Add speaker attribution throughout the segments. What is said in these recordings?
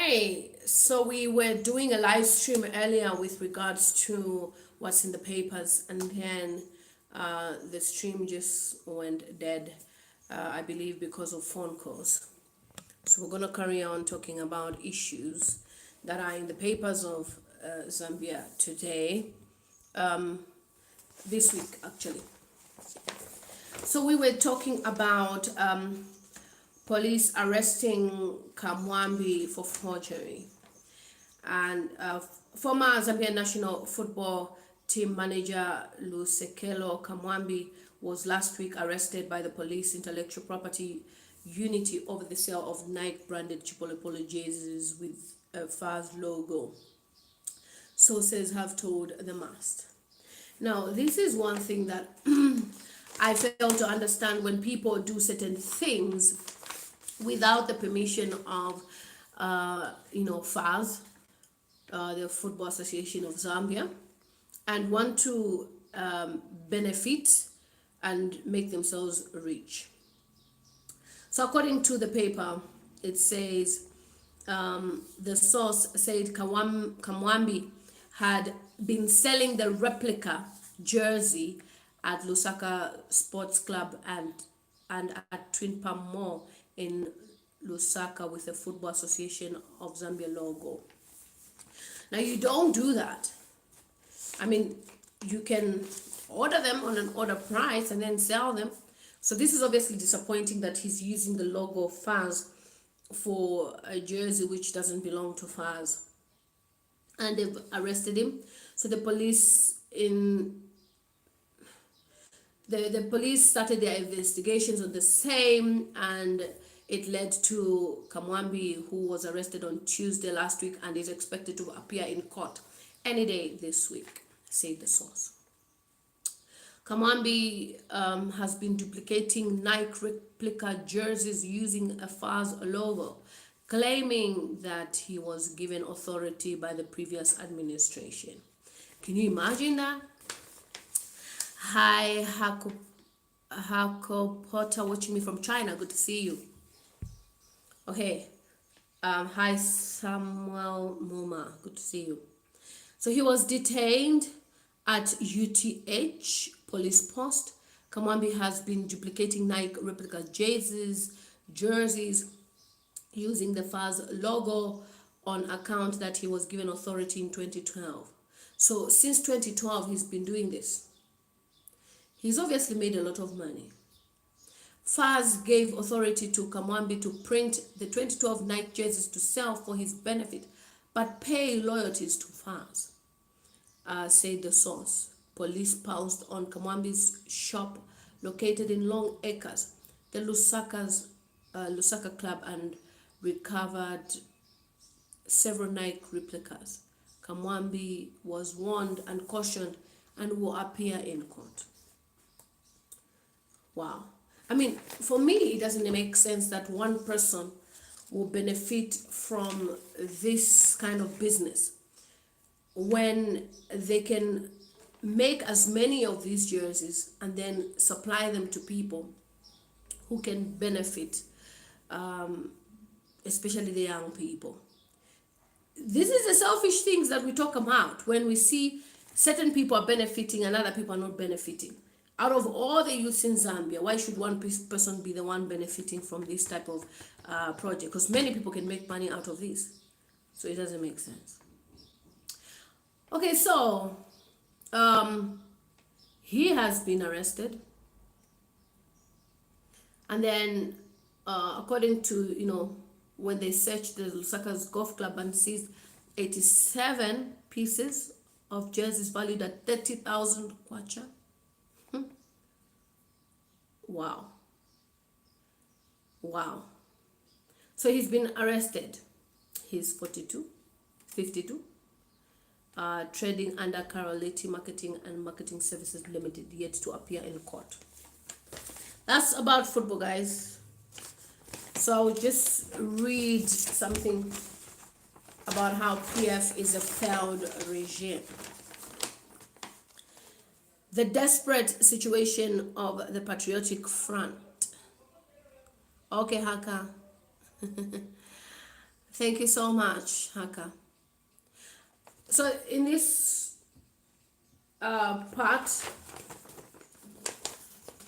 Speaker 1: Okay, so we were doing a live stream earlier with regards to what's in the papers, and then the stream just went dead, I believe, because of phone calls. So we're going to carry on talking about issues that are in the papers of Zambia today, this week actually. So we were talking about police arresting Kamwambi for forgery, and former Zambian national football team manager Lusekelo Kamwambi was last week arrested by the police intellectual property unity over the sale of Nike branded Chipolopolo jerseys with a FARS logo, sources have told the Mast. Now, this is one thing that I fail to understand: when people do certain things without the permission of, FARS, the Football Association of Zambia, and want to benefit and make themselves rich. So according to the paper, it says the source said Kamwambi had been selling the replica jersey at Lusaka Sports Club and at Twin Palm Mall in Lusaka with the Football Association of Zambia logo. Now, you don't do that. I mean, you can order them on an order price and then sell them. So this is obviously disappointing that he's using the logo of FARS for a jersey which doesn't belong to FARS. And they've arrested him. So the police the police started their investigations on the same, and it led to Kamwambi, who was arrested on Tuesday last week and is expected to appear in court any day this week, said the source. Kamwambi has been duplicating Nike replica jerseys using a FARS logo, claiming that he was given authority by the previous administration. Can you imagine that? Hi, Hako Potter, watching me from China. Good to see you. Okay. Hi, Samuel Muma. Good to see you. So he was detained at UTH police post. Kamwambi has been duplicating Nike replica jerseys using the FARS logo on account that he was given authority in 2012. So since 2012, he's been doing this. He's obviously made a lot of money. FARS gave authority to Kamwambi to print the 2012 Nike jerseys to sell for his benefit, but pay loyalties to FARS, said the source. Police pounced on Kamwambi's shop located in Long Acres, the Lusaka club, and recovered several Nike replicas. Kamwambi was warned and cautioned and will appear in court. Wow. I mean, for me, it doesn't make sense that one person will benefit from this kind of business when they can make as many of these jerseys and then supply them to people who can benefit, especially the young people. This is the selfish things that we talk about when we see certain people are benefiting and other people are not benefiting. Out of all the youths in Zambia, why should one person be the one benefiting from this type of project? Because many people can make money out of this. So it doesn't make sense. Okay, so he has been arrested. And then, according to, when they searched the Lusaka's golf club and seized 87 pieces of jerseys valued at 30,000 kwacha. Wow. Wow. So he's been arrested. He's 52, trading under Caroliti Marketing and Marketing Services Limited, yet to appear in court. That's about football, guys. So I'll just read something about how PF is a failed regime. The desperate situation of the Patriotic Front. Okay, Haka. Thank you so much, Haka. So in this part,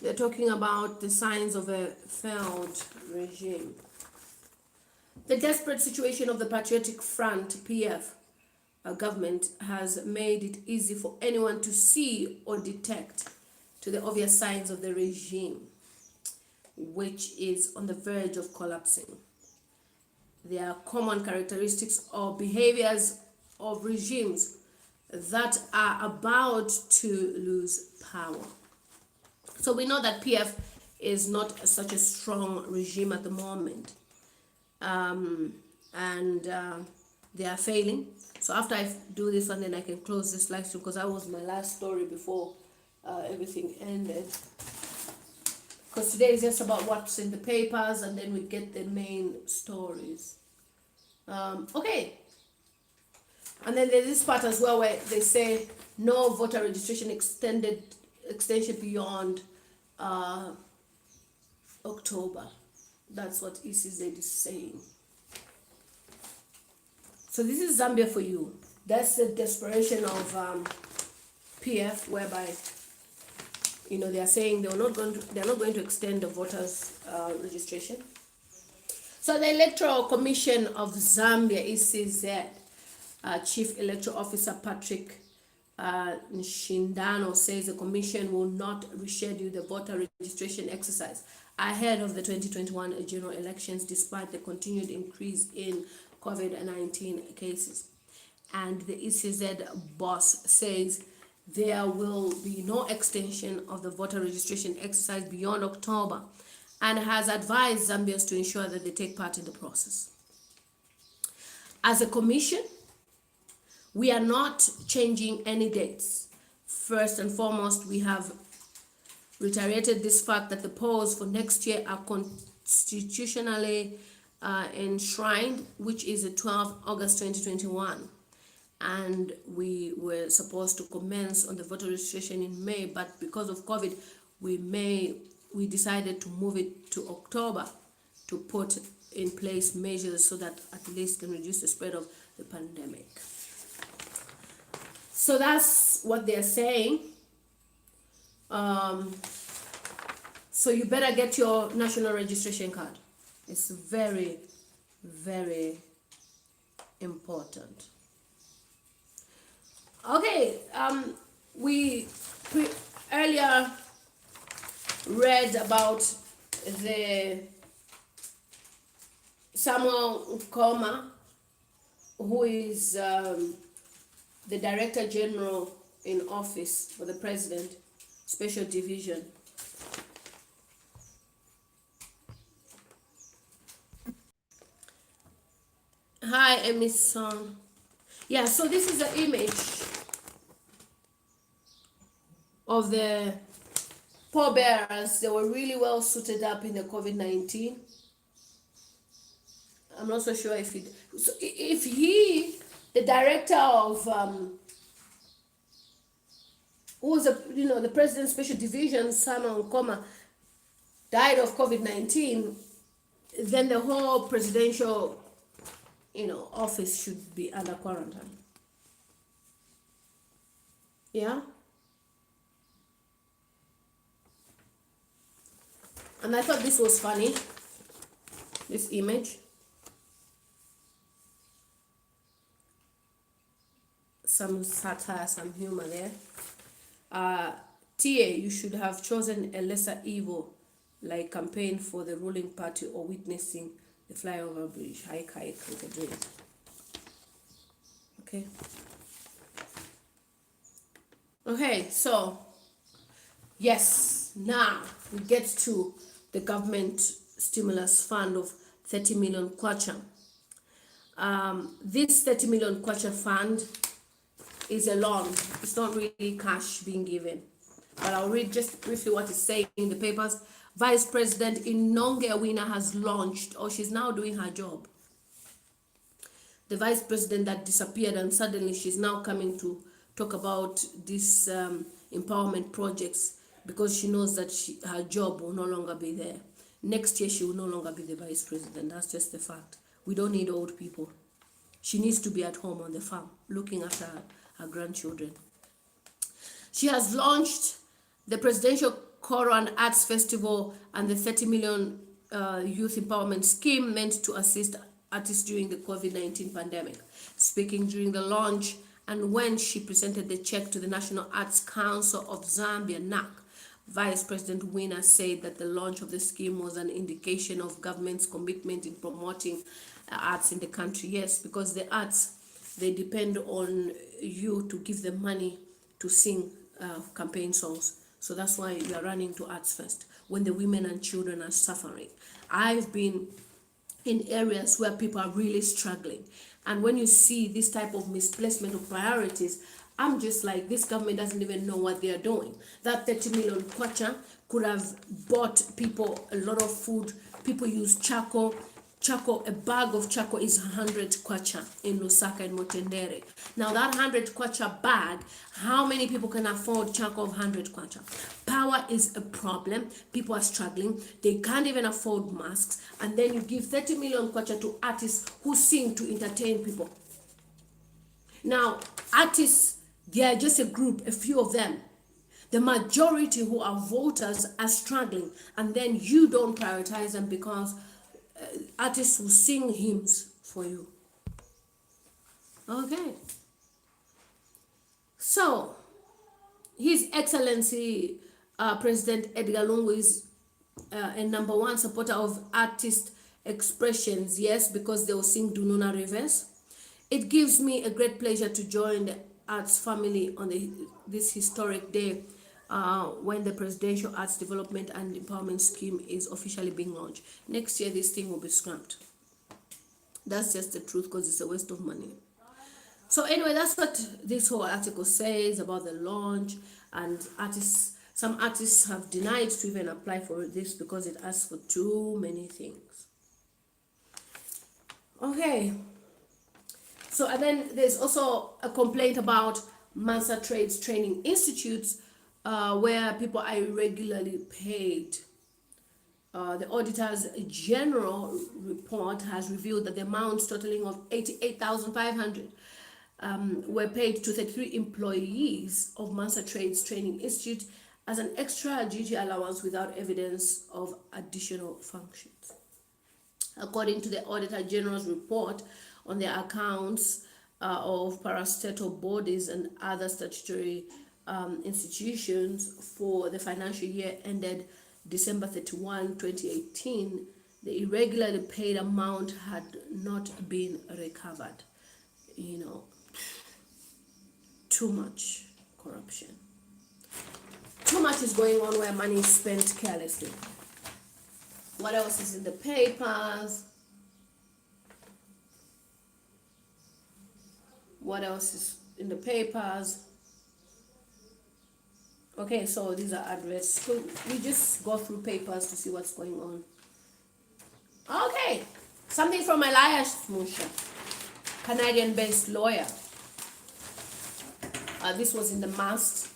Speaker 1: they're talking about the signs of a failed regime. The desperate situation of the Patriotic Front, PF, government has made it easy for anyone to see or detect to the obvious signs of the regime, which is on the verge of collapsing. There are common characteristics or behaviors of regimes that are about to lose power. So we know that PF is not such a strong regime at the moment, and they are failing. So after I do this one, then I can close this live stream, because that was my last story before everything ended. Because today is just about what's in the papers, and then we get the main stories. Okay. And then there's this part as well where they say no voter registration extension beyond October. That's what ECZ is saying. So this is Zambia for you. That's the desperation of PF, whereby they are saying they're not going to extend the voters registration. So the Electoral Commission of Zambia, ECZ, Chief Electoral Officer Patrick Nshindano says the commission will not reschedule the voter registration exercise ahead of the 2021 general elections, despite the continued increase in COVID-19 cases. And the ECZ boss says there will be no extension of the voter registration exercise beyond October, and has advised Zambians to ensure that they take part in the process. As a commission, we are not changing any dates. First and foremost, we have reiterated this fact that the polls for next year are constitutionally enshrined, which is the 12th August 2021. And we were supposed to commence on the voter registration in May, but because of COVID, we decided to move it to October to put in place measures so that at least can reduce the spread of the pandemic. So that's what they're saying. So you better get your national registration card. It's very, very important. Okay, we earlier read about the Samuel Nkoma, who is the Director General in office for the President, Special Division. Hi, Emerson. Yeah, so this is the image of the pallbearers. They were really well suited up in the COVID-19. I'm not so sure if he, the director of who was the President's Special Division, Samuel Nkoma, died of COVID-19, then the whole presidential office should be under quarantine. Yeah. And I thought this was funny, this image. Some satire, some humor there. TA, you should have chosen a lesser evil, like campaign for the ruling party or witnessing the flyover bridge. Hike, with a dream. Okay. Okay, so yes, now we get to the government stimulus fund of 30 million kwacha. This 30 million kwacha fund is a loan. It's not really cash being given. But I'll read just briefly what is saying in the papers. Vice President Inonge Awina has launched, or she's now doing her job. The Vice President that disappeared, and suddenly she's now coming to talk about these empowerment projects, because she knows that her job will no longer be there. Next year, she will no longer be the Vice President. That's just the fact. We don't need old people. She needs to be at home on the farm, looking after her grandchildren. She has launched the Presidential Choral Arts Festival and the 30 million youth empowerment scheme meant to assist artists during the COVID-19 pandemic. Speaking during the launch and when she presented the check to the National Arts Council of Zambia, NAC, Vice President Winner said that the launch of the scheme was an indication of government's commitment in promoting arts in the country. Yes, because the arts, they depend on you to give them money to sing campaign songs. So that's why we are running to Arts First when the women and children are suffering. I've been in areas where people are really struggling. And when you see this type of misplacement of priorities, I'm just like, this government doesn't even know what they are doing. That 30 million kwacha could have bought people a lot of food. People use charcoal. Charcoal, a bag of charcoal is 100 kwacha in Lusaka and Motendere. Now that 100 kwacha bag, how many people can afford charcoal of 100 kwacha? Power is a problem. People are struggling. They can't even afford masks. And then you give 30 million kwacha to artists who sing to entertain people. Now, artists, they are just a group, a few of them. The majority who are voters are struggling. And then you don't prioritize them because artists will sing hymns for you. Okay. So, His Excellency President Edgar Lungu is a number one supporter of artist expressions. Yes, because they will sing Dununa Rivers. It gives me a great pleasure to join the arts family on this historic day when the Presidential Arts Development and Empowerment Scheme is officially being launched. Next year, this thing will be scrapped. That's just the truth because it's a waste of money. So anyway, that's what this whole article says about the launch, and some artists have denied to even apply for this because it asks for too many things. Okay. So, and then there's also a complaint about Mansa Trades Training Institutes where people are irregularly paid. The Auditor's General report has revealed that the amounts totaling of 88,500 were paid to 33 employees of Mansa Trades Training Institute as an extra duty allowance without evidence of additional functions. According to the Auditor General's report on the accounts of parastatal bodies and other statutory institutions for the financial year ended December 31, 2018, the irregularly paid amount had not been recovered. You know, too much corruption. Too much is going on where money is spent carelessly. What else is in the papers? What else is in the papers? Okay, so these are address. So we just go through papers to see what's going on. Okay, something from Elias Musha, Canadian-based lawyer. This was in the Mast.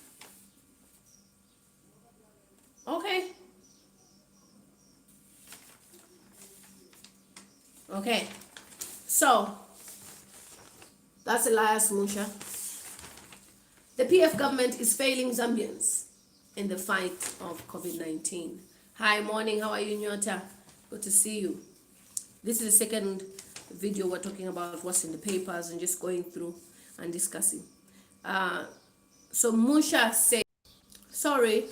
Speaker 1: Okay. Okay, so that's Elias Musha. The PF government is failing Zambians in the fight of COVID-19. Hi, morning. How are you, Nyota? Good to see you. This is the second video we're talking about what's in the papers and just going through and discussing. So Musha said, sorry,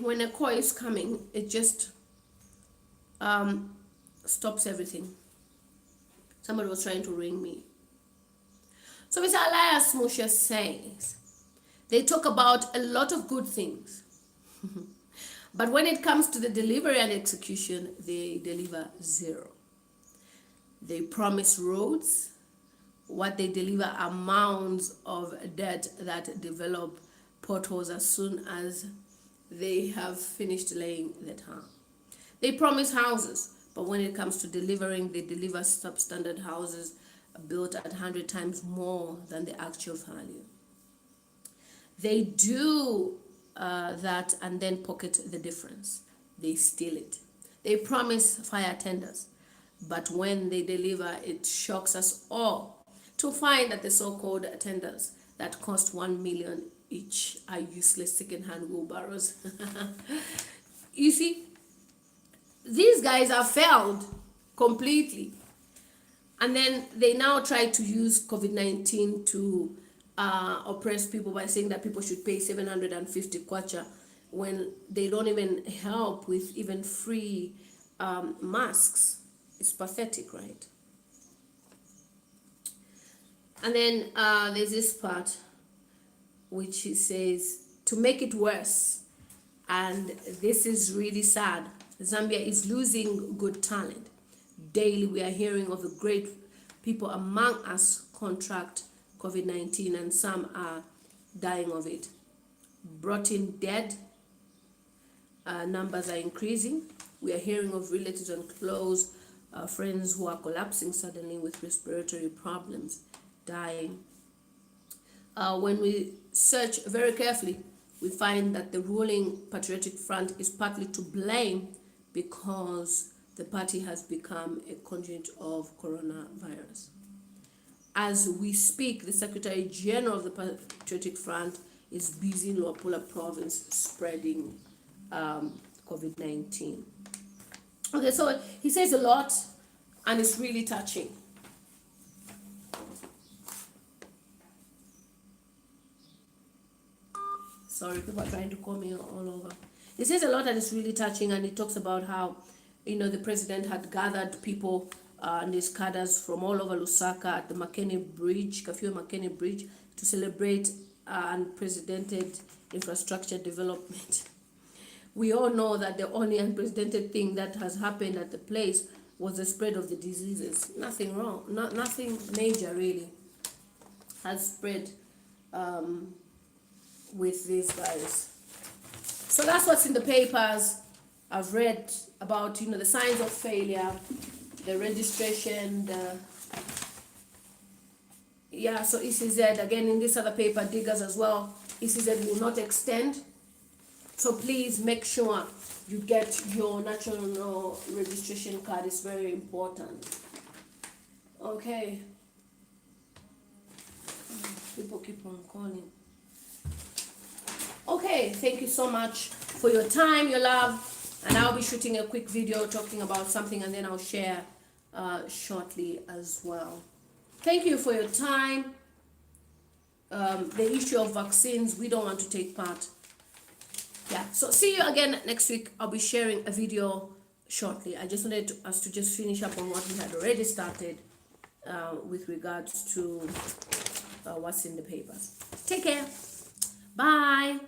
Speaker 1: when a call is coming, it just stops everything. Somebody was trying to ring me. So Mr. Elias Musha says, they talk about a lot of good things. But when it comes to the delivery and execution, they deliver zero. They promise roads. What they deliver are mounds of debt that develop potholes as soon as they have finished laying the tar. They promise houses, but when it comes to delivering, they deliver substandard houses built at 100 times more than the actual value. They do that and then pocket the difference. They steal it. They promise fire tenders, But when they deliver, it shocks us all to find that the so-called tenders that cost 1 million each are useless second-hand wheelbarrows. You see, these guys are failed completely. And then they now try to use COVID-19 to oppress people by saying that people should pay 750 kwacha when they don't even help with even free masks. It's pathetic, right? And then there's this part which he says, to make it worse, and this is really sad, Zambia is losing good talent. Daily we are hearing of the great people among us contract COVID-19 and some are dying of it. Brought in dead, numbers are increasing. We are hearing of relatives and close friends who are collapsing suddenly with respiratory problems, dying. When we search very carefully, we find that the ruling Patriotic Front is partly to blame because the party has become a conduit of coronavirus. As we speak, the Secretary General of the Patriotic Front is busy in Luapula province spreading COVID-19. Okay, so he says a lot and it's really touching. Sorry, people are trying to call me all over. He says a lot and it's really touching, and he talks about how, the president had gathered people and his cadres from all over Lusaka at the Kafue Makene Bridge, to celebrate unprecedented infrastructure development. We all know that the only unprecedented thing that has happened at the place was the spread of the diseases. Nothing wrong, nothing major really has spread with these guys. So that's what's in the papers. I've read about the signs of failure, the registration, so ECZ, again in this other paper, Diggers as well, ECZ will not extend. So please make sure you get your national registration card. It's very important. Okay. People keep on calling. Okay, thank you so much for your time, your love. And I'll be shooting a quick video talking about something, and then I'll share shortly as well. Thank you for your time. The issue of vaccines, we don't want to take part. Yeah, so see you again next week. I'll be sharing a video shortly. I just wanted us to just finish up on what we had already started with regards to what's in the papers. Take care. Bye.